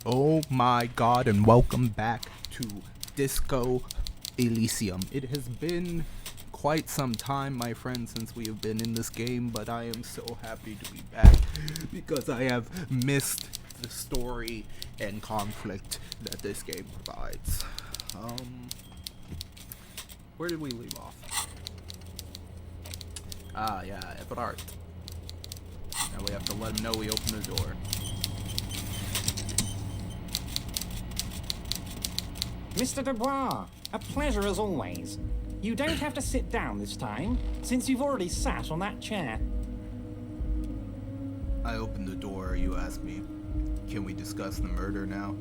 Oh my god, and welcome back to Disco Elysium. It has been quite some time, my friend, since we have been in this game, but I am so happy to be back because I have missed the story and conflict that this game provides. Where did we leave off? Yeah, Everard. Now we have to let him know we opened the door. Mr. Dubois, a pleasure as always. You don't have to sit down this time, since you've already sat on that chair. I opened the door, you asked me, can we discuss the murder now?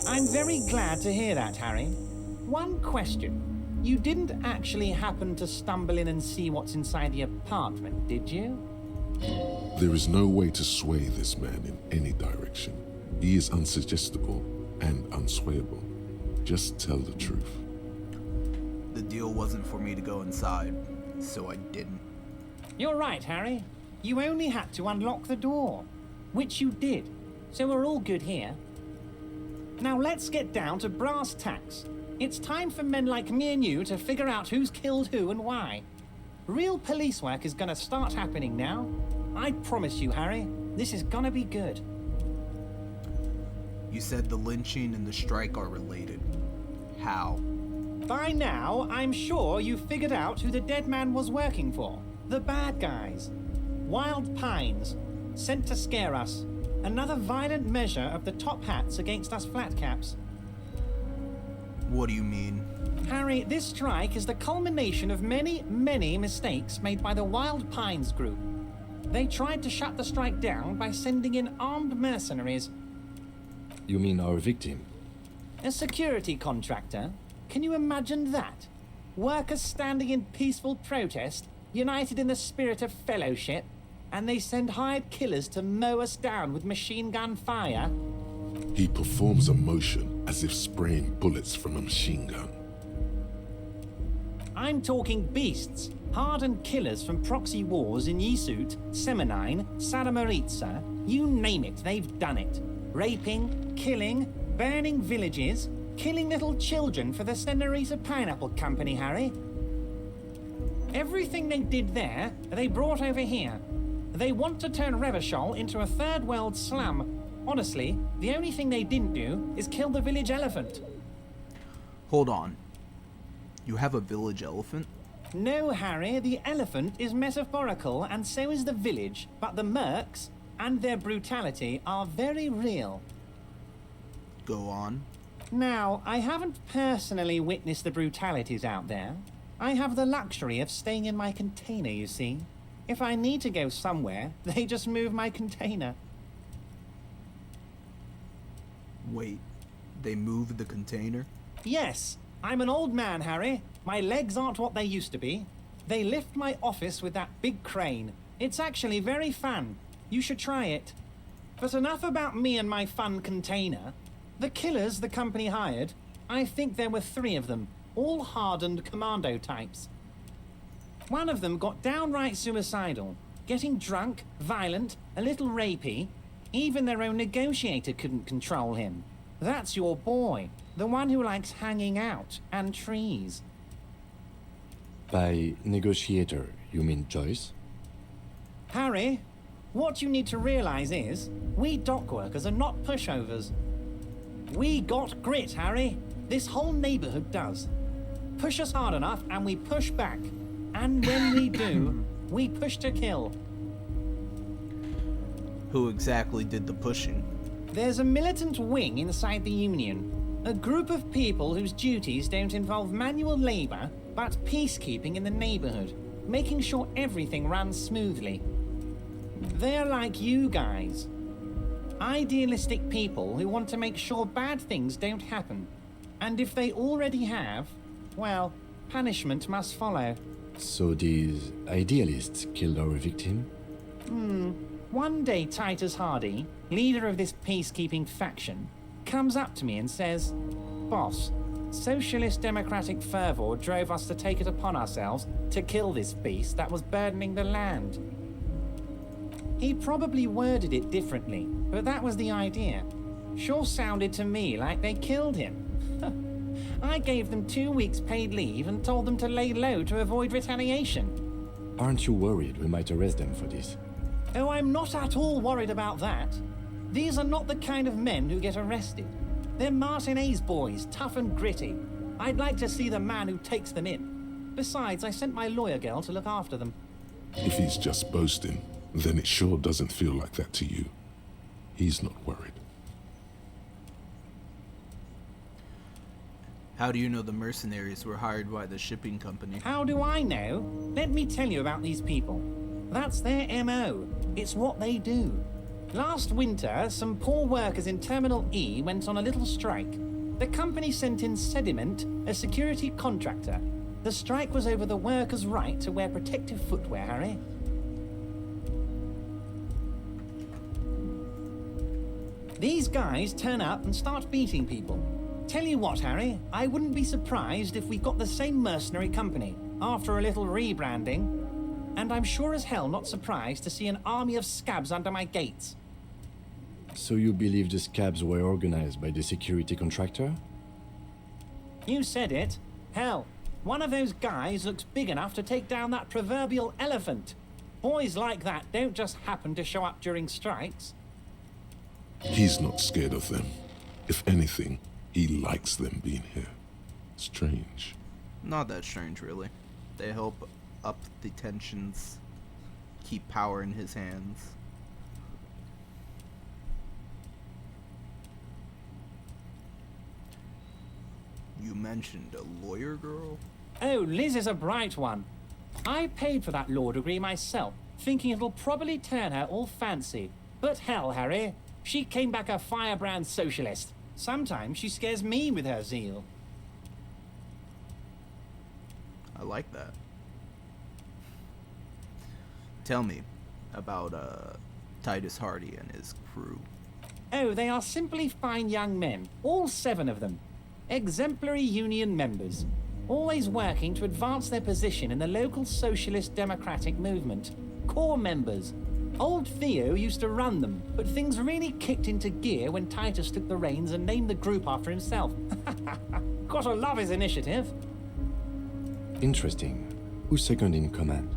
I'm very glad to hear that, Harry. One question. You didn't actually happen to stumble in and see what's inside the apartment, did you? There is no way to sway this man in any direction. He is unsuggestible and unswayable. Just tell the truth. The deal wasn't for me to go inside, so I didn't. You're right, Harry. You only had to unlock the door, which you did, so we're all good here. Now let's get down to brass tacks. It's time for men like me and you to figure out who's killed who and why. Real police work is gonna start happening now. I promise you, Harry, this is gonna be good. You said the lynching and the strike are related. How? By now, I'm sure you figured out who the dead man was working for. The bad guys. Wild Pines. Sent to scare us. Another violent measure of the top hats against us flatcaps. What do you mean? Harry, this strike is the culmination of many, many mistakes made by the Wild Pines group. They tried to shut the strike down by sending in armed mercenaries. You mean our victim? A security contractor? Can you imagine that? Workers standing in peaceful protest, united in the spirit of fellowship, and they send hired killers to mow us down with machine gun fire? He performs a motion as if spraying bullets from a machine gun. I'm talking beasts, hardened killers from proxy wars in Yisut, Semenine, Sadamoritsa, you name it, they've done it. Raping, killing, burning villages, killing little children for the Senorita Pineapple Company, Harry. Everything they did there, they brought over here. They want to turn Revachol into a third world slum. Honestly, the only thing they didn't do is kill the village elephant. Hold on. You have a village elephant? No, Harry, the elephant is metaphorical and so is the village, but the mercs and their brutality are very real. Go on. Now, I haven't personally witnessed the brutalities out there. I have the luxury of staying in my container, you see. If I need to go somewhere, they just move my container. Wait, they moved the container? Yes, I'm an old man, Harry. My legs aren't what they used to be. They lift my office with that big crane. It's actually very fun. You should try it. But enough about me and my fun container. The killers the company hired, I think there were 3 of them, all hardened commando types. One of them got downright suicidal, getting drunk, violent, a little rapey. Even their own negotiator couldn't control him. That's your boy, the one who likes hanging out and trees. By negotiator, you mean Joyce? Harry, what you need to realize is, we dock workers are not pushovers. We got grit, Harry. This whole neighborhood does. Push us hard enough and we push back. And when we do, we push to kill. Who exactly did the pushing? There's a militant wing inside the Union. A group of people whose duties don't involve manual labor, but peacekeeping in the neighborhood, making sure everything runs smoothly. They're like you guys. Idealistic people who want to make sure bad things don't happen. And if they already have, well, punishment must follow. So these idealists killed our victim? One day Titus Hardy, leader of this peacekeeping faction, comes up to me and says, "Boss, socialist democratic fervor drove us to take it upon ourselves to kill this beast that was burdening the land." He probably worded it differently, but that was the idea. Sure sounded to me like they killed him. I gave them 2 weeks paid leave and told them to lay low to avoid retaliation. Aren't you worried we might arrest them for this? Oh, I'm not at all worried about that. These are not the kind of men who get arrested. They're Martinez boys, tough and gritty. I'd like to see the man who takes them in. Besides, I sent my lawyer girl to look after them. If he's just boasting, then it sure doesn't feel like that to you. He's not worried. How do you know the mercenaries were hired by the shipping company? How do I know? Let me tell you about these people. That's their MO. It's what they do. Last winter, some poor workers in Terminal E went on a little strike. The company sent in Sediment, a security contractor. The strike was over the workers' right to wear protective footwear, Harry. These guys turn up and start beating people. Tell you what, Harry, I wouldn't be surprised if we got the same mercenary company after a little rebranding. And I'm sure as hell not surprised to see an army of scabs under my gates. So you believe the scabs were organized by the security contractor? You said it. Hell, one of those guys looks big enough to take down that proverbial elephant. Boys like that don't just happen to show up during strikes. He's not scared of them. If anything, he likes them being here. Strange. Not that strange, really. They help up the tensions, keep power in his hands. You mentioned a lawyer girl? Oh, Liz is a bright one. I paid for that law degree myself, thinking it'll probably turn her all fancy. But hell, Harry, she came back a firebrand socialist. Sometimes she scares me with her zeal. I like that. Tell me about Titus Hardy and his crew. Oh, they are simply fine young men, all 7 of them. Exemplary union members, always working to advance their position in the local socialist democratic movement. Core members. Old Theo used to run them, but things really kicked into gear when Titus took the reins and named the group after himself. Gotta love his initiative. Interesting. Who's second in command?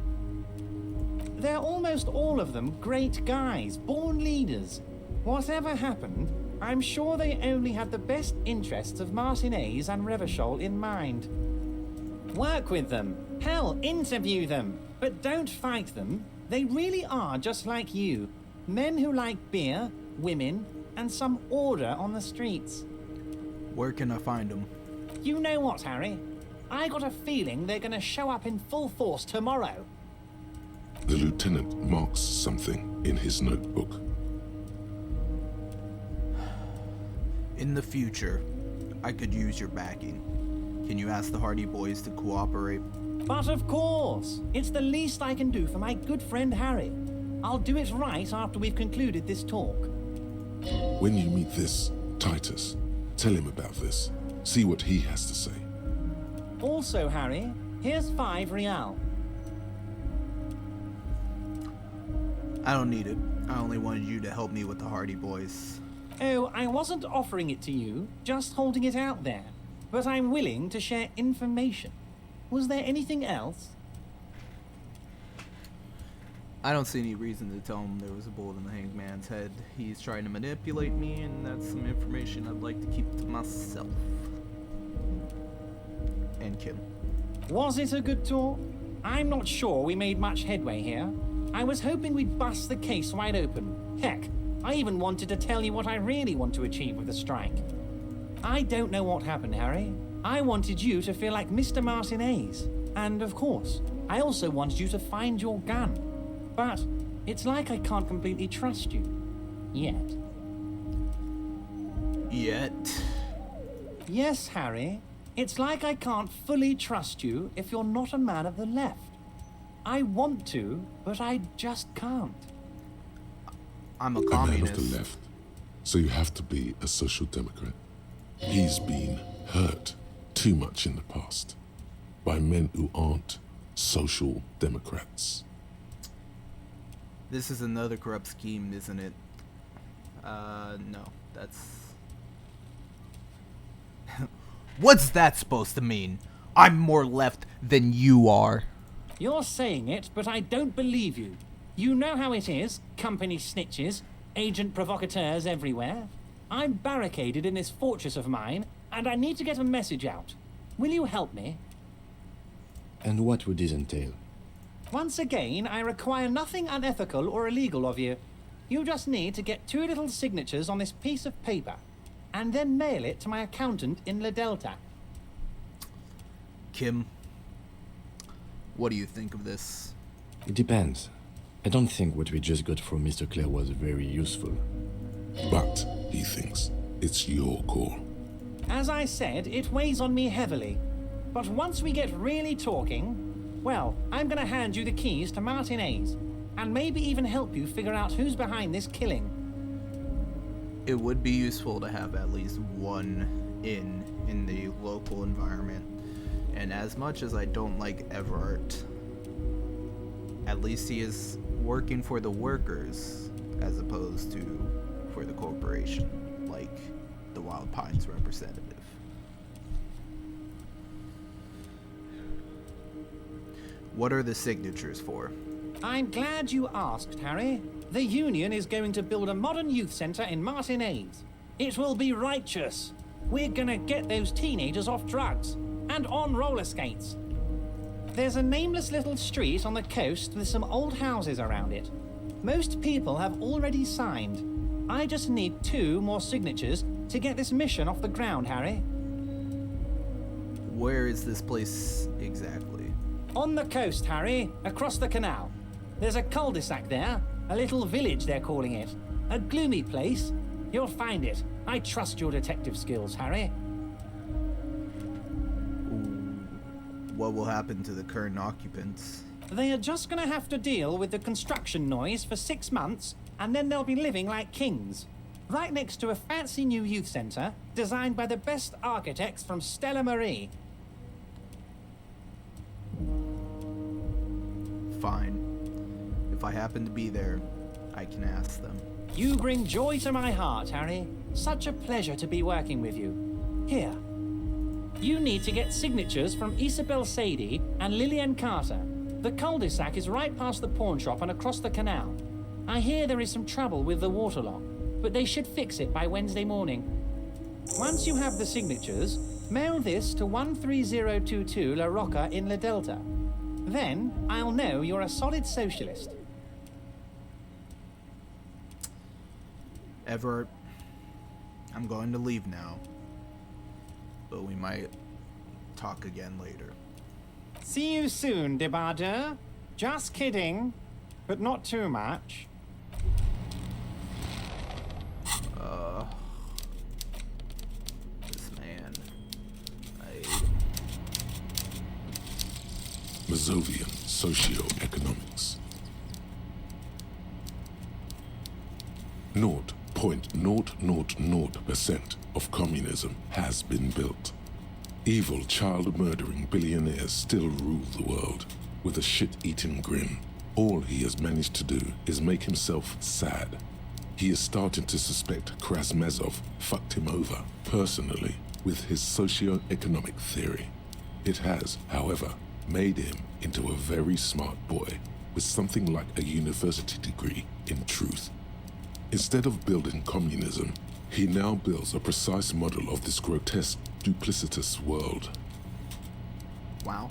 They're almost all of them great guys, born leaders. Whatever happened, I'm sure they only had the best interests of Martinez and Revachol in mind. Work with them. Hell, interview them. But don't fight them. They really are just like you. Men who like beer, women, and some order on the streets. Where can I find them? You know what, Harry? I got a feeling they're gonna show up in full force tomorrow. The lieutenant marks something in his notebook. In the future, I could use your backing. Can you ask the Hardy Boys to cooperate? But of course, it's the least I can do for my good friend Harry. I'll do it right after we've concluded this talk. When you meet this Titus, tell him about this. See what he has to say. Also, Harry, here's 5 real. I don't need it. I only wanted you to help me with the Hardy Boys. Oh, I wasn't offering it to you, just holding it out there. But I'm willing to share information. Was there anything else? I don't see any reason to tell him there was a bullet in the hanged man's head. He's trying to manipulate me, and that's some information I'd like to keep to myself. And Kim. Was it a good talk? I'm not sure we made much headway here. I was hoping we'd bust the case wide open. Heck, I even wanted to tell you what I really want to achieve with the strike. I don't know what happened, Harry. I wanted you to feel like Mr. Martinez. And of course, I also wanted you to find your gun. But it's like I can't completely trust you. Yet. Yet? Yes, Harry. It's like I can't fully trust you if you're not a man of the left. I want to, but I just can't. I'm a A man communist. of the left. So you have to be a social democrat. He's been hurt too much in the past by men who aren't social democrats. This is another corrupt scheme, isn't it? No. That's What's that supposed to mean? I'm more left than you are. You're saying it, but I don't believe you. You know how it is, company snitches, agent provocateurs everywhere. I'm barricaded in this fortress of mine, and I need to get a message out. Will you help me? And what would this entail? Once again, I require nothing unethical or illegal of you. You just need to get 2 little signatures on this piece of paper, and then mail it to my accountant in La Delta. Kim, what do you think of this? It depends. I don't think what we just got from Mr. Clare was very useful. But, he thinks, it's your call. As I said, it weighs on me heavily. But once we get really talking, well, I'm gonna hand you the keys to Martin A's, and maybe even help you figure out who's behind this killing. It would be useful to have at least one in the local environment. And as much as I don't like Everett, at least he is working for the workers as opposed to for the corporation, like the Wild Pines representative. What are the signatures for? I'm glad you asked, Harry. The Union is going to build a modern youth centre in Martin A's. It will be righteous. We're gonna get those teenagers off drugs and on roller skates. There's a nameless little street on the coast with some old houses around it. Most people have already signed. I just need 2 more signatures to get this mission off the ground, Harry. Where is this place exactly? On the coast, Harry, across the canal. There's a cul-de-sac there, a little village they're calling it. A gloomy place. You'll find it. I trust your detective skills, Harry. What will happen to the current occupants? They are just gonna have to deal with the construction noise for 6 months, and then they'll be living like kings. Right next to a fancy new youth centre, designed by the best architects from Stella Marie. Fine. If I happen to be there, I can ask them. You bring joy to my heart, Harry. Such a pleasure to be working with you. Here. You need to get signatures from Isabel Sadie and Lillian Carter. The cul-de-sac is right past the pawn shop and across the canal. I hear there is some trouble with the water lock, but they should fix it by Wednesday morning. Once you have the signatures, mail this to 13022 La Rocca in La Delta. Then I'll know you're a solid socialist. Everett, I'm going to leave now, but we might talk again later. See you soon, Debardeur. Just kidding, but not too much. This man. Mazovian socioeconomics. 0.000% of communism has been built. Evil, child-murdering billionaires still rule the world with a shit-eating grin. All he has managed to do is make himself sad. He is starting to suspect Krasmezov fucked him over, personally, with his socio-economic theory. It has, however, made him into a very smart boy with something like a university degree in truth. Instead of building communism, he now builds a precise model of this grotesque, duplicitous world. Wow.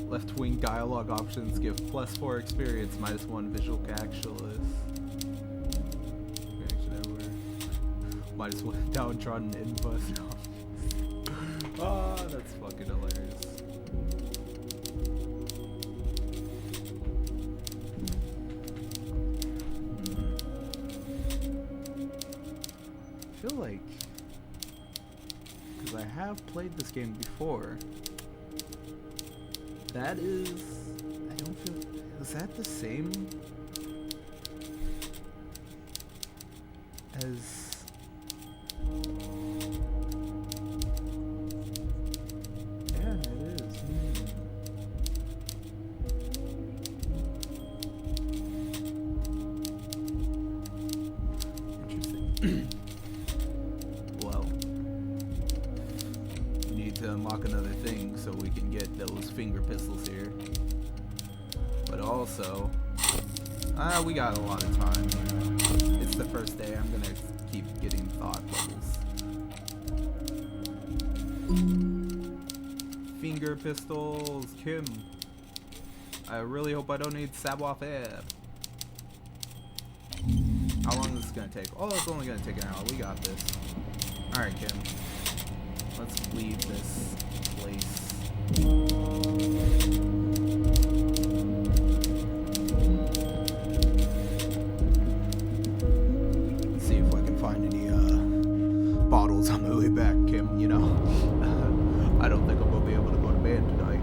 Left-wing dialogue options give +4 experience, -1 visual actualist. Reaction everywhere. -1 downtrodden input. Oh, that's fucking hilarious. I feel like, because I have played this game before, that is, I don't feel, is that the same as, yeah, it is. Well, we need to unlock another thing so we can get those finger pistols here. But also, we got a lot of time. It's the first day. I'm gonna keep getting thought levels. Finger pistols, Kim. I really hope I don't need savoir-faire. How long is this gonna take? Oh, it's only gonna take an hour. We got this. Alright, Kim. Let's leave this place. See if I can find any bottles on my way back, Kim. You know, I don't think I'm gonna be able to go to bed tonight.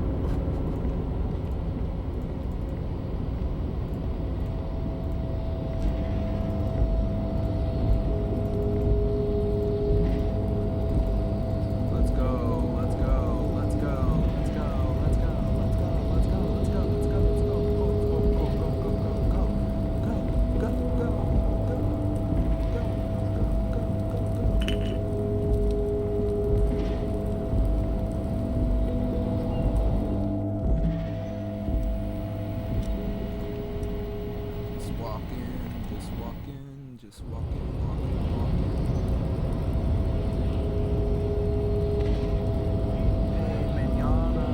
Just walking. Hey, manana.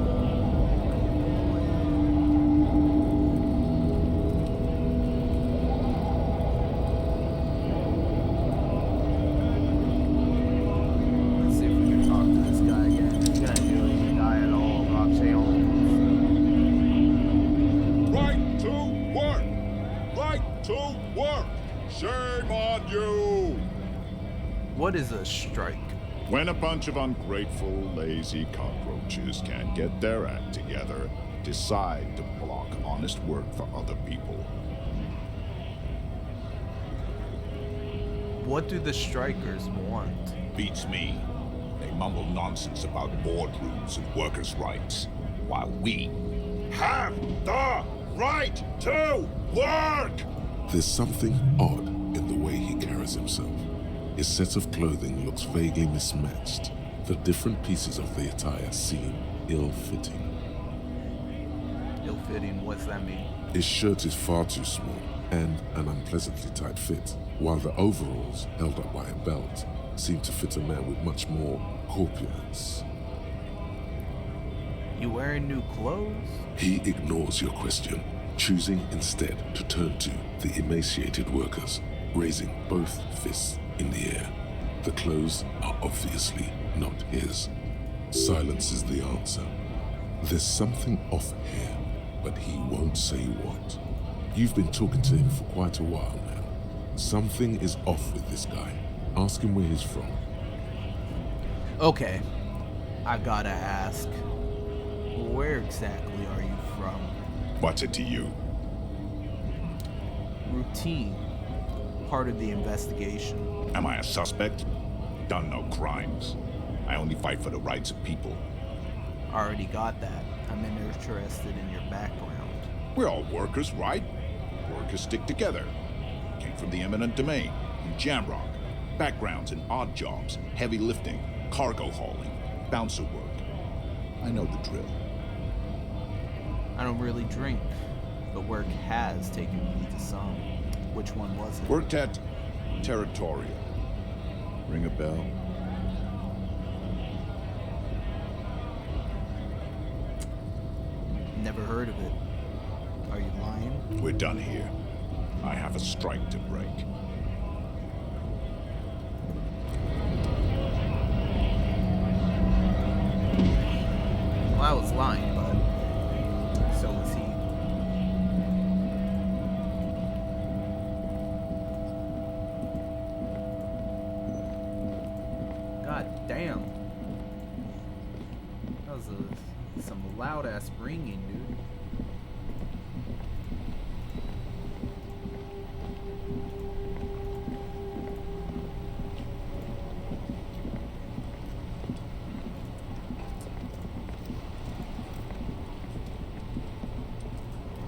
Let's see if we can talk to this guy again. He's gonna do any dialogue, option. Right to work! Right to work! Shame on you! What is a strike? When a bunch of ungrateful, lazy cockroaches can't get their act together, decide to block honest work for other people. What do the strikers want? Beats me. They mumble nonsense about boardrooms and workers' rights, while we have the right to work! There's something odd in the way he carries himself. His set of clothing looks vaguely mismatched. The different pieces of the attire seem ill-fitting. Ill-fitting, what's that mean? His shirt is far too small and an unpleasantly tight fit, while the overalls, held up by a belt, seem to fit a man with much more corpulence. You wearing new clothes? He ignores your question, choosing instead to turn to the emaciated workers, raising both fists in the air. The clothes are obviously not his. Silence is the answer. There's something off here, but he won't say what. You've been talking to him for quite a while now. Something is off with this guy. Ask him where he's from. Okay, I gotta ask, where exactly are you from? What's it to you? Routine, part of the investigation. Am I a suspect? Done no crimes. I only fight for the rights of people. Already got that. I'm interested in your background. We're all workers, right? Workers stick together. Came from the eminent domain, in Jamrock. Backgrounds in odd jobs, heavy lifting, cargo hauling, bouncer work. I know the drill. I don't really drink, but work has taken me to some. Which one was it? Worked at Territorial. Ring a bell? Never heard of it. Are you lying? We're done here. I have a strike to break. Well, I was lying, but so was he. God damn. That was some loud ass ringing, dude.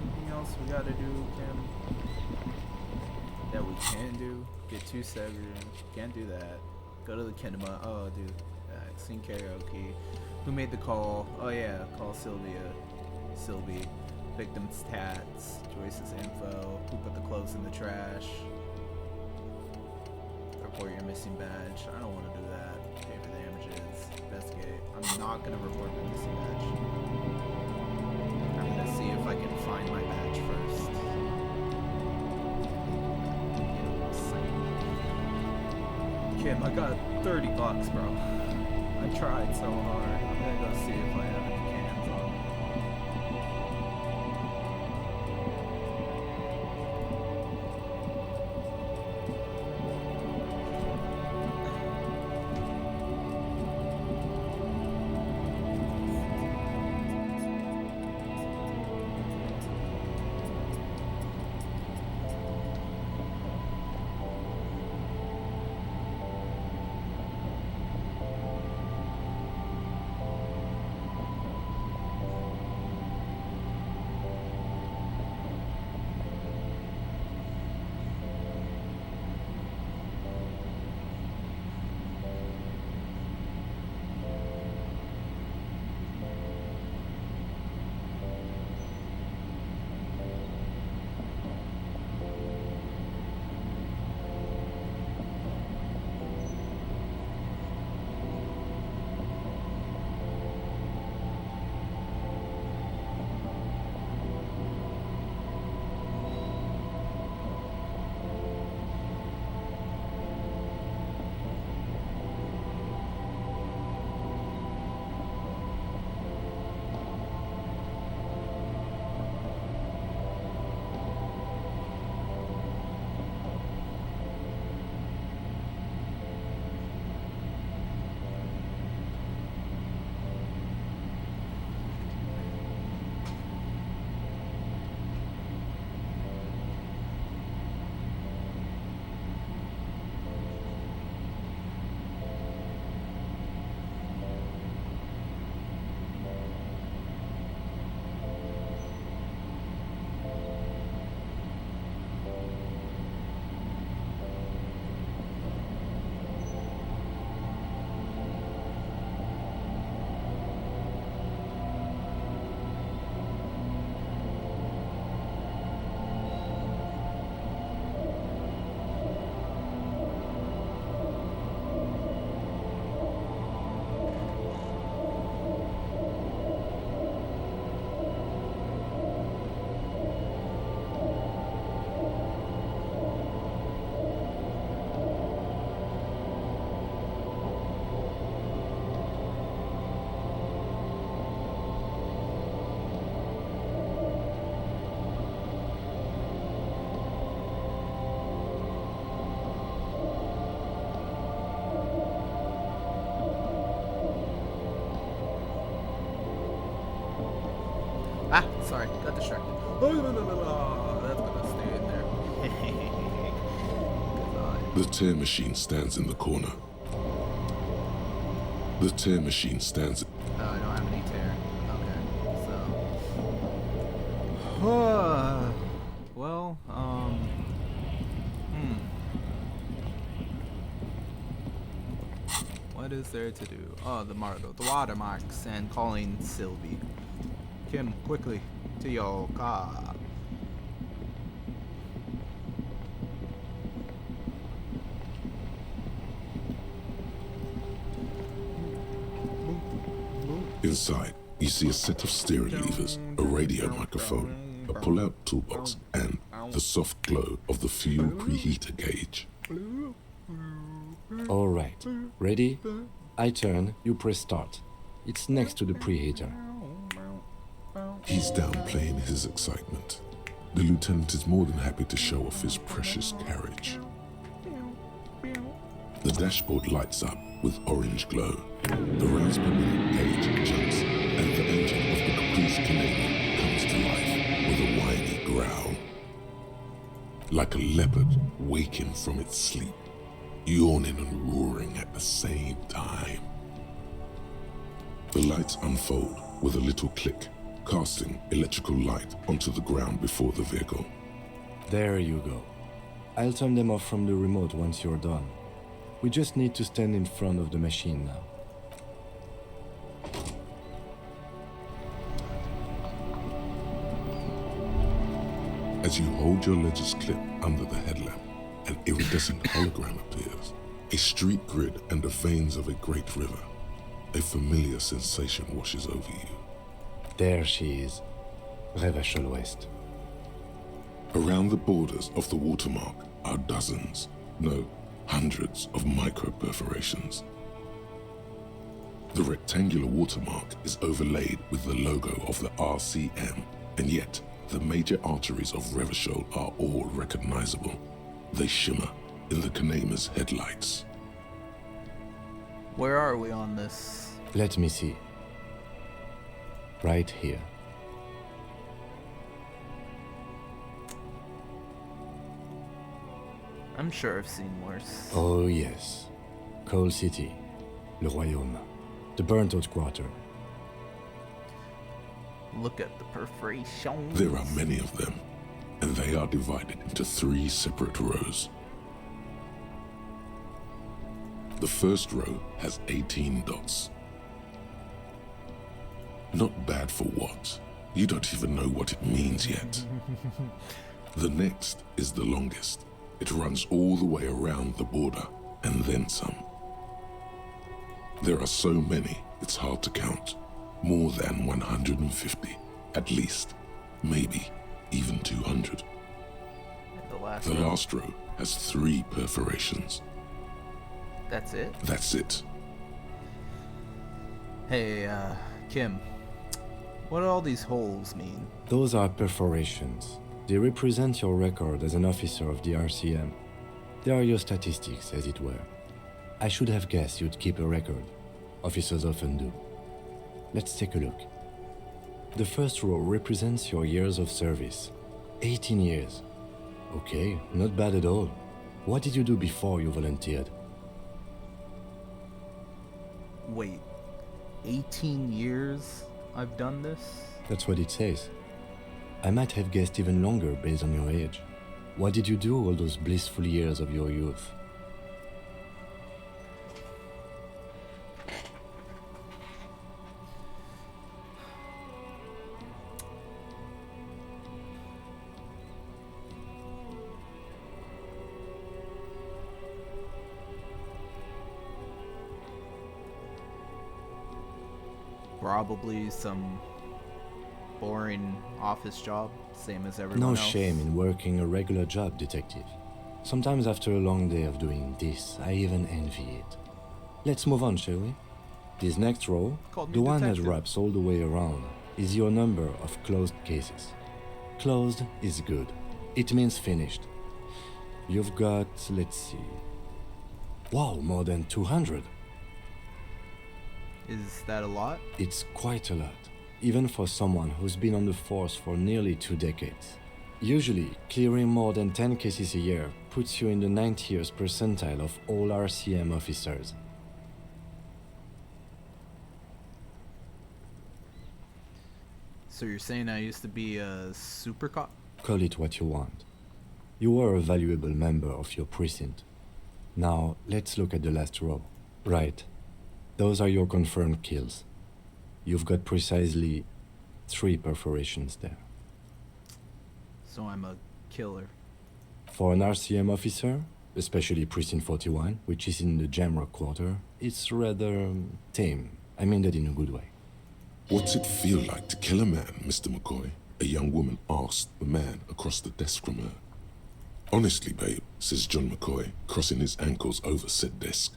Anything else we gotta do, Kim? That we can do? Get 2 Severin. Can't do that. Go to the kinema. Oh, dude. Sing karaoke. Who made the call? Oh yeah, call Sylvia. Sylvie. Victim's tats. Joyce's info. Who put the clothes in the trash? Report your missing badge. I don't want to do that. Pay for damages. Investigate. I'm not gonna report my missing badge. I'm gonna see if I can find my badge first. Kim, I got $30, bro. I tried so hard. I'm gonna go see if I have any cans on me. Ah, sorry, got distracted. Oh, no, that's gonna stay in there. The tear machine stands in the corner. The tear machine stands. Oh, I don't have any tear. Okay, so. Well, What is there to do? Oh, the watermarks and calling Sylvie. Kim, quickly, to your car. Inside, you see a set of steering levers, a radio microphone, a pull-out toolbox, and the soft glow of the fuel preheater gauge. All right. Ready? I turn, you press start. It's next to the preheater. He's downplaying his excitement. The lieutenant is more than happy to show off his precious carriage. The dashboard lights up with orange glow. The rounds per minute gauge jumps, and the engine of the Caprice Canadian comes to life with a whiny growl. Like a leopard waking from its sleep, yawning and roaring at the same time. The lights unfold with a little click, casting electrical light onto the ground before the vehicle. There you go. I'll turn them off from the remote once you're done. We just need to stand in front of the machine now. As you hold your ledger's clip under the headlamp, an iridescent hologram appears. A street grid and the veins of a great river. A familiar sensation washes over you. There she is. Revachol West. Around the borders of the watermark are dozens, no, hundreds of micro-perforations. The rectangular watermark is overlaid with the logo of the RCM, and yet the major arteries of Revachol are all recognizable. They shimmer in the Kanema's headlights. Where are we on this? Let me see. Right here. I'm sure I've seen worse. Oh yes. Coal City. Le Royaume. The burnt-out quarter. Look at the perforations. There are many of them, and they are divided into 3 separate rows. The first row has 18 dots. Not bad for what? You don't even know what it means yet. The next is the longest. It runs all the way around the border, and then some. There are so many, it's hard to count. More than 150, at least. Maybe even 200. The last row has 3 perforations. That's it? That's it. Hey, Kim. What do all these holes mean? Those are perforations. They represent your record as an officer of the RCM. They are your statistics, as it were. I should have guessed you'd keep a record. Officers often do. Let's take a look. The first row represents your years of service. 18 years. Okay, not bad at all. What did you do before you volunteered? Wait, 18 years I've done this? That's what it says. I might have guessed even longer based on your age. What did you do all those blissful years of your youth? Probably some boring office job, same as everyone No else. shame in working a regular job, detective. Sometimes after a long day of doing this, I even envy it. Let's move on, shall we? This next row, Called me the one that detective. wraps all the way around, is your number of closed cases. Closed is good. It means finished. You've got, let's see... Wow, more than 200. Is that a lot? It's quite a lot, even for someone who's been on the force for nearly 2 decades. Usually, clearing more than 10 cases a year puts you in the 90th percentile of all RCM officers. So you're saying I used to be a super cop? Call it what you want. You were a valuable member of your precinct. Now, let's look at the last row. Right. Those are your confirmed kills. You've got precisely 3 perforations there. So I'm a killer. For an RCM officer, especially Precinct 41, which is in the Jamrock quarter, it's rather tame. I mean that in a good way. What's it feel like to kill a man, Mr. McCoy? A young woman asked the man across the desk from her. Honestly, babe, says John McCoy, crossing his ankles over said desk.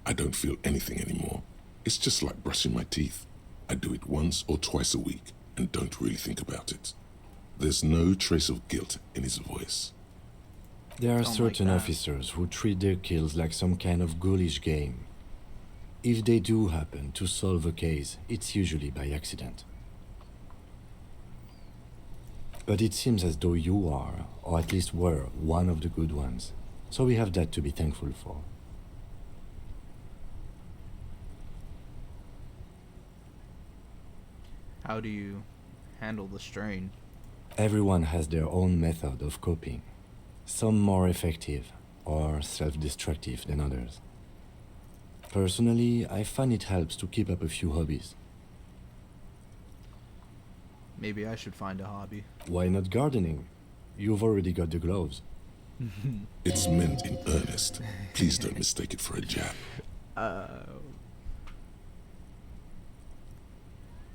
I don't feel anything anymore. It's just like brushing my teeth. I do it once or twice a week and don't really think about it. There's no trace of guilt in his voice. There are Don't like certain that. officers who treat their kills like some kind of ghoulish game. If they do happen to solve a case, it's usually by accident. But it seems as though you are, or at least were, one of the good ones. So we have that to be thankful for. How do you handle the strain? Everyone has their own method of coping. Some more effective or self-destructive than others. Personally, I find it helps to keep up a few hobbies. Maybe I should find a hobby. Why not gardening? You've already got the gloves. It's meant in earnest. Please don't mistake it for a jab.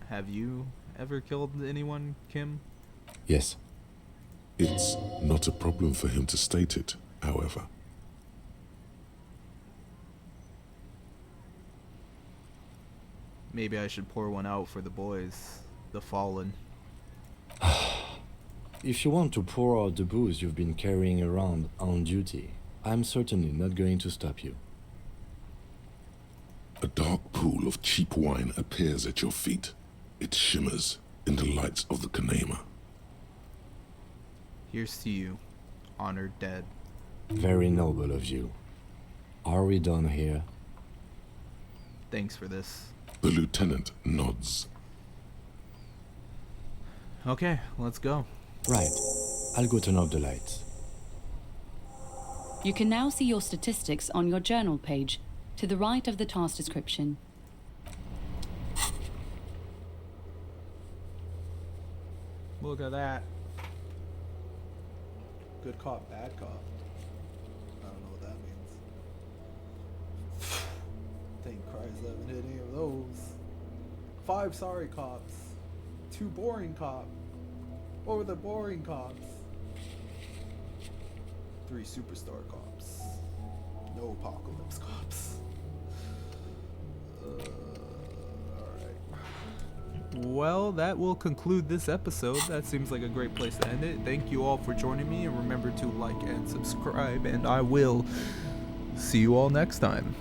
Have you ever killed anyone, Kim? Yes, It's not a problem for him to state it, however. Maybe I should pour one out for the boys, the fallen. if you want to pour out the booze you've been carrying around on duty, I'm certainly not going to stop you. A dark pool of cheap wine appears at your feet. It shimmers in the lights of the Kanema. Here's to you, honored dead. Very noble of you. Are we done here? Thanks for this. The lieutenant nods. Okay, let's go. Right. I'll go turn off the lights. You can now see your statistics on your journal page, to the right of the task description. Look at that. Good cop, bad cop. I don't know what that means. Thank Christ I haven't hit any of those. 5 sorry cops. 2 boring cops. What were the boring cops? 3 superstar cops. No apocalypse cops. Well, that will conclude this episode. That seems like a great place to end it. Thank you all for joining me, and remember to like and subscribe, and I will see you all next time.